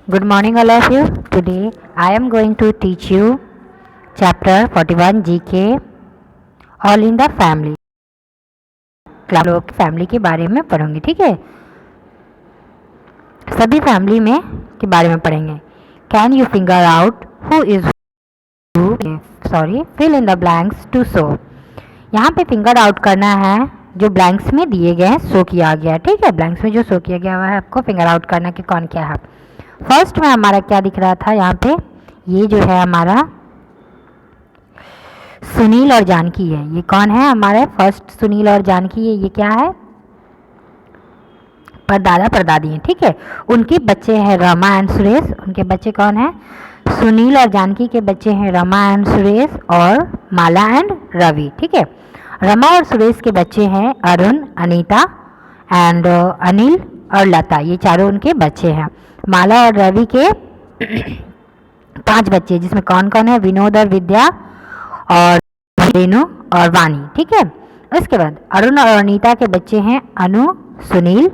Good morning, all of you. Today I am going to teach you chapter 41 GK All in the Family. लोग family के बारे में पढ़ेंगे, ठीक है। सभी फैमिली में के बारे में पढ़ेंगे। Can you finger out who is who, sorry, fill in the blanks to show. यहाँ पे फिंगर आउट करना है, जो ब्लैंक्स में दिए गए हैं शो किया गया है, ठीक है। ब्लैंक्स में जो शो किया गया हुआ है आपको फिंगर आउट करना कि कौन क्या है। फर्स्ट में हमारा क्या दिख रहा था यहाँ पे, ये जो है हमारा सुनील और जानकी है। ये कौन है हमारे फर्स्ट सुनील और जानकी है, ये क्या है, परदादा परदादी हैं, ठीक है। उनके बच्चे हैं रमा एंड सुरेश। उनके बच्चे कौन हैं, सुनील और जानकी के बच्चे हैं रमा एंड सुरेश और माला एंड रवि, ठीक है। रमा और सुरेश के बच्चे हैं अरुण, अनीता एंड अनिल और लता, ये चारों उनके बच्चे हैं। माला और रवि के 5 बच्चे, जिसमें कौन कौन है, विनोद और विद्या और रेणु और वाणी, ठीक है। उसके बाद अरुण और अनीता के बच्चे हैं अनु, सुनील,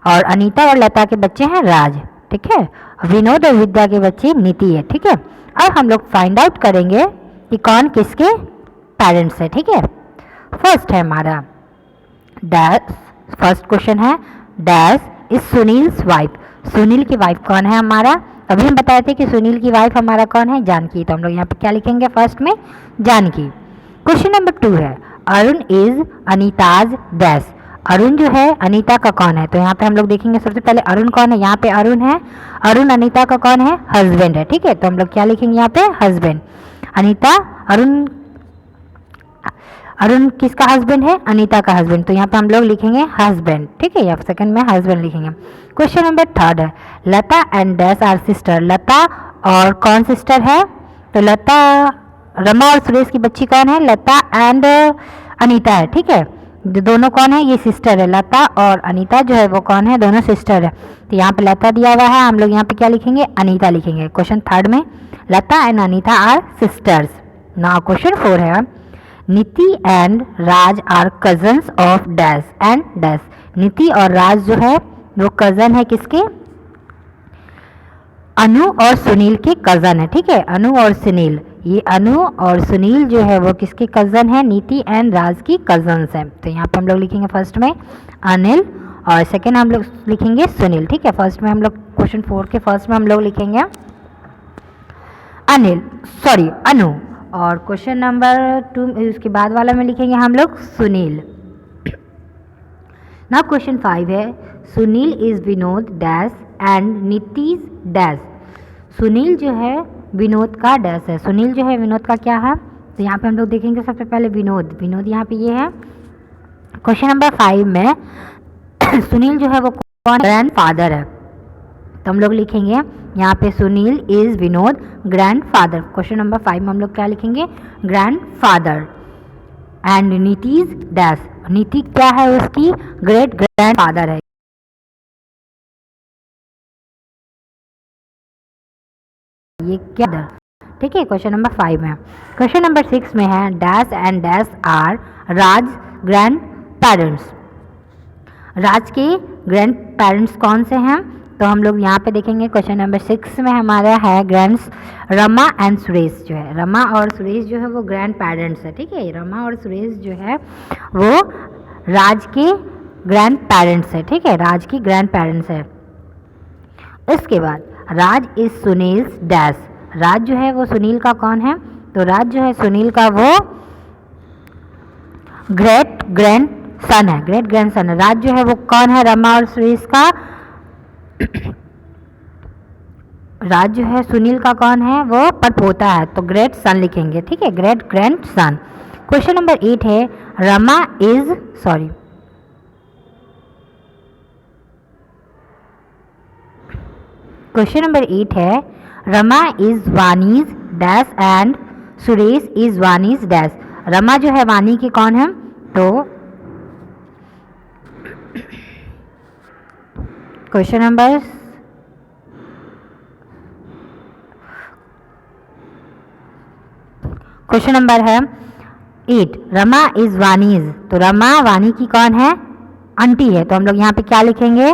और अनीता और लता के बच्चे हैं राज, ठीक है। विनोद और विद्या के बच्चे नीति है, ठीक है। अब हम लोग फाइंड आउट करेंगे कि कौन किसके पेरेंट्स है, ठीक है। फर्स्ट है हमारा डैश, फर्स्ट क्वेश्चन है dash is Sunil's wife. Sunil की वाइफ कौन है हमारा, अभी हम बताए थे कि सुनील की वाइफ हमारा कौन है, जानकी। तो हम लोग यहाँ पे क्या लिखेंगे, फर्स्ट में जानकी। क्वेश्चन नंबर 2 है अरुण इज अनीताज डैश। अरुण जो है अनीता का कौन है, तो यहाँ पे हम लोग देखेंगे सबसे पहले अरुण कौन है। यहाँ पे अरुण है, अरुण अनीता का कौन है, हस्बैंड है, ठीक है। तो हम लोग क्या लिखेंगे यहाँ पे, हस्बैंड। अनीता अरुण, अरुण किसका हस्बैंड है, अनीता का हस्बैंड, तो यहाँ पे हम लोग लिखेंगे हस्बैंड, ठीक है। या सेकंड में हस्बैंड लिखेंगे। क्वेश्चन नंबर 3 है लता एंड डैश आर सिस्टर। लता और कौन सिस्टर है, तो लता, रमा और सुरेश की बच्ची कौन है, लता एंड अनीता है, ठीक है। जो दोनों कौन है, ये सिस्टर है, लता और अनीता जो है वो कौन है, दोनों सिस्टर है। तो यहाँ पे लता दिया हुआ है, हम लोग यहाँ पे क्या लिखेंगे, अनीता लिखेंगे। क्वेश्चन 3 में Lata and Anita are sisters. Now question 4 है Niti and Raj are cousins of dash and dash. Niti और राज जो है वो कजन है किसके, अनु और सुनील के कजन है, ठीक है। अनु और सुनील, ये अनु और सुनील जो है वो किसके कजन है, नीति एंड राज की कजन्स है। तो यहाँ पे हम लोग लिखेंगे फर्स्ट में अनिल और सेकेंड हम लोग लिखेंगे सुनील, ठीक है। फर्स्ट में हम लोग क्वेश्चन 4 के फर्स्ट में हम लोग लिखेंगे अनिल, सॉरी अनु, और क्वेश्चन नंबर 2 उसके बाद वाला में लिखेंगे हम लोग सुनील। ना क्वेश्चन 5 है Sunil is Vinod dash and Nitish dash. Sunil जो है विनोद का डैश है, सुनील जो है विनोद का क्या है, तो यहाँ पे हम लोग देखेंगे सबसे पहले विनोद, विनोद यहाँ पे ये है। क्वेश्चन नंबर 5 में सुनील जो है वो कौन, ग्रैंड फादर है, तो हम लोग लिखेंगे यहाँ पे Sunil is Vinod grand father. Question number 5 में हम लोग क्या लिखेंगे, grand father. And Nitish dash, नीति क्या है उसकी, ग्रेट ग्रैंड फादर है, ये क्या, ठीक है। क्वेश्चन नंबर 5 में। क्वेश्चन नंबर 6 में है dash and dash are Raj grandparents. Raj के ग्रैंड पेरेंट्स कौन से हैं, तो हम लोग यहाँ पे देखेंगे क्वेश्चन नंबर 6 में हमारा है ग्रैंड्स रमा एंड सुरेश जो है, रमा और सुरेश जो है वो ग्रैंड पेरेंट्स है, ठीक है। रमा और सुरेश जो है वो राज के ग्रैंड पेरेंट्स है, ठीक है, राज की ग्रैंड पेरेंट्स है। इसके बाद राज इज सुनील डैश। राज जो है वो सुनील का कौन है, तो राज जो है सुनील का वो ग्रेट ग्रैंड सन है, ग्रेट ग्रैंड सन है। राज जो है वो कौन है, रमा और सुरेश का, राज जो है सुनील का कौन है, वो परपोता है, तो ग्रेट सन लिखेंगे, ठीक है, great grandson. Question number 8 है Rama is, sorry, question number 8 है Rama is Vani's dash and Suresh is Vani's dash. Rama जो है वानी की कौन है, तो क्वेश्चन नंबर क्वेश्चन नंबर है 8 रमा इज वानीज, तो रमा वानी की कौन है, आंटी है, तो हम लोग यहाँ पे क्या लिखेंगे,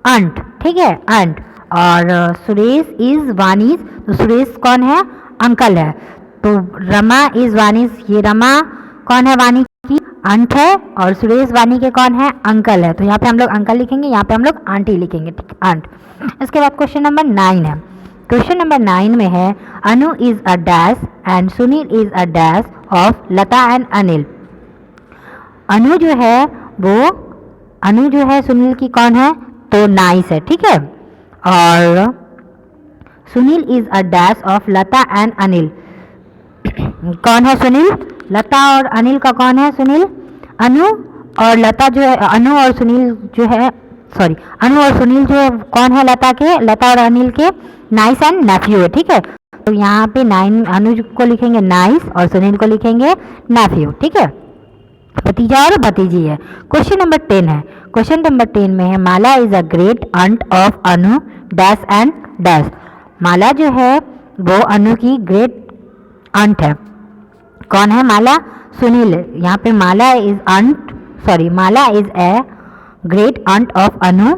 अंट, ठीक है, अंट। और सुरेश इज़ वानीज, तो सुरेश कौन है, अंकल है। तो रमा इज़ वानीज, ये रमा कौन है, वानी की आंट है, और सुरेश वानी के कौन है, अंकल है। तो यहाँ पे हम लोग अंकल लिखेंगे, यहाँ पे हम लोग आंटी लिखेंगे, ठीक, आंट। इसके बाद क्वेश्चन नंबर 9 है। क्वेश्चन नंबर 9 में है Anu is a dash and Sunil is a dash of Lata and Anil. Anu जो है वो, अनु जो है सुनील की कौन है, तो नाइस है, ठीक है। और Sunil is a dash of Lata and Anil, कौन है सुनील, लता और अनिल का कौन है, सुनील। अनु और लता जो है, अनु और सुनील जो है, सॉरी, अनु और सुनील जो है कौन है, लता के, लता और अनिल के नाइस एंड नेफ्यू है, ठीक है। तो यहाँ पे 9 अनु को लिखेंगे नाइस और सुनील को लिखेंगे नेफ्यू, ठीक है, भतीजा और भतीजी है। क्वेश्चन नंबर 10 है। क्वेश्चन नंबर 10 में है Mala is a great aunt of Anu dash and dash. Mala जो है वो अनु की ग्रेट आंट है, कौन है, माला, सुनील। यहाँ पे Mala is aunt, sorry, Mala is a great aunt of Anu,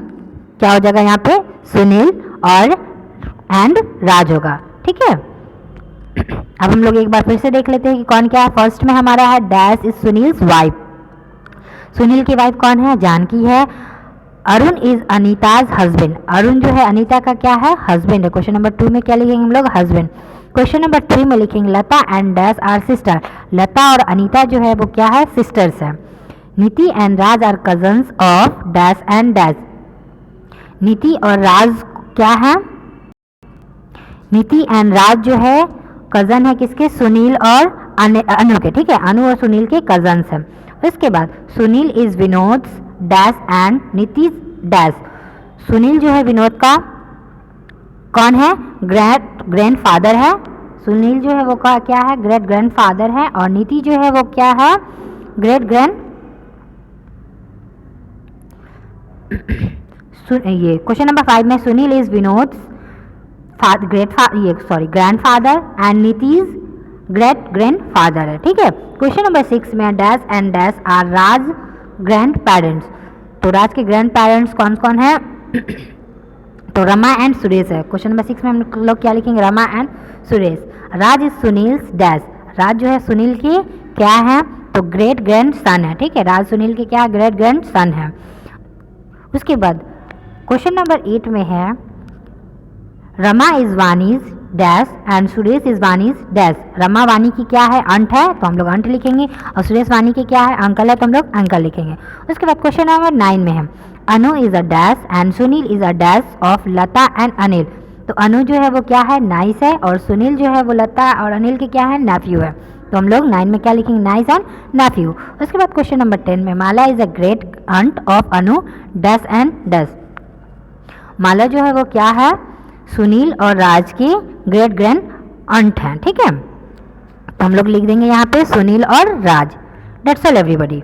क्या हो जाएगा यहाँ पे, सुनील और एंड राज होगा, ठीक है। अब हम लोग एक बार फिर से देख लेते हैं कि कौन क्या है। फर्स्ट में हमारा है dash is Sunil's wife, Sunil की वाइफ कौन है, जानकी है। अरुण इज अनीताज हस्बैंड, अरुण जो है अनीता का क्या है, हस्बैंड है। क्वेश्चन नंबर 2 में क्या लिखेंगे हम लोग, हस्बैंड। क्वेश्चन नंबर 3 में लिखेंगे लता एंड डैश आर सिस्टर, लता और अनीता जो है वो क्या है, सिस्टर्स है। Niti and Raj are cousins of dash and dash, Niti और राज क्या है, नीति एंड राज जो है कज़न है किसके, सुनील और अनु के, ठीक है, अनु और सुनील के कज़न्स हैं। इसके बाद Sunil is Vinod dash and नीति डैश, सुनील जो है विनोद का कौन है, ग्रैंड फादर है। सुनील जो है वो का क्या है, ग्रेट ग्रैंड फादर है, और नीति जो है वो क्या है, ग्रेट ग्रैंड ये क्वेश्चन नंबर 5 में Sunil is Vinod grandfather and Niti's great grandfather है, ठीक है। क्वेश्चन नंबर 6 में dash and dash are Raj grandparents, तो राज के ग्रैंड पेरेंट्स कौन कौन है, तो रमा एंड सुरेश है। क्वेश्चन नंबर 6 में हम लोग क्या लिखेंगे, Rama and Suresh. Raj is Sunil's dash, Raj जो है सुनील की क्या है, तो ग्रेट ग्रैंड सन है, ठीक है, राज सुनील के क्या, ग्रेट ग्रैंड सन है। उसके बाद क्वेश्चन नंबर 8 में है Rama is Vani's dash and Suresh is Vani's dash, Rama Vani की क्या है, अंट है, तो हम लोग अंट लिखेंगे, और सुरेश वानी की क्या है, अंकल है, तो हम लोग अंकल लिखेंगे। उसके बाद क्वेश्चन नंबर 9 में है Anu is a dash and Sunil is a dash of Lata and Anil, तो अनु जो है वो क्या है, नाइस है, और सुनील जो है वो लता और अनिल के क्या है, नेफ्यू है, तो हम लोग 9 में क्या लिखेंगे, नाइस एंड नेफ्यू। उसके बाद क्वेश्चन नंबर 10 में Mala is a great aunt of Anu dash and dash, Mala जो है वो क्या है, सुनील और राज की ग्रेट ग्रैंड अंट है, ठीक है, तो हम लोग लिख देंगे यहाँ पे सुनील और राज। That's all everybody.